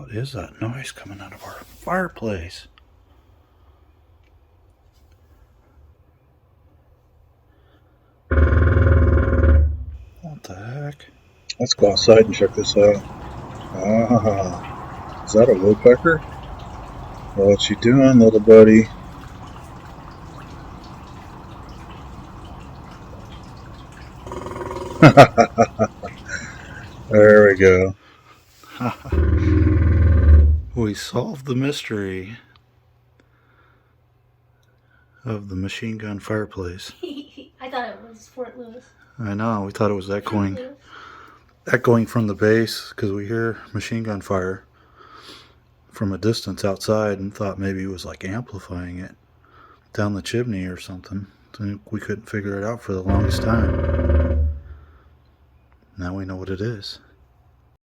What is that noise coming out of our fireplace? What the heck? Let's go outside and check this out. Ah, is that a woodpecker? What you doing, little buddy? There we go. We solved the mystery of the machine gun fireplace. I thought it was Fort Lewis. I know, we thought it was echoing from the base because we hear machine gun fire from a distance outside and thought maybe it was like amplifying it down the chimney or something. We couldn't figure it out for the longest time. Now we know what it is.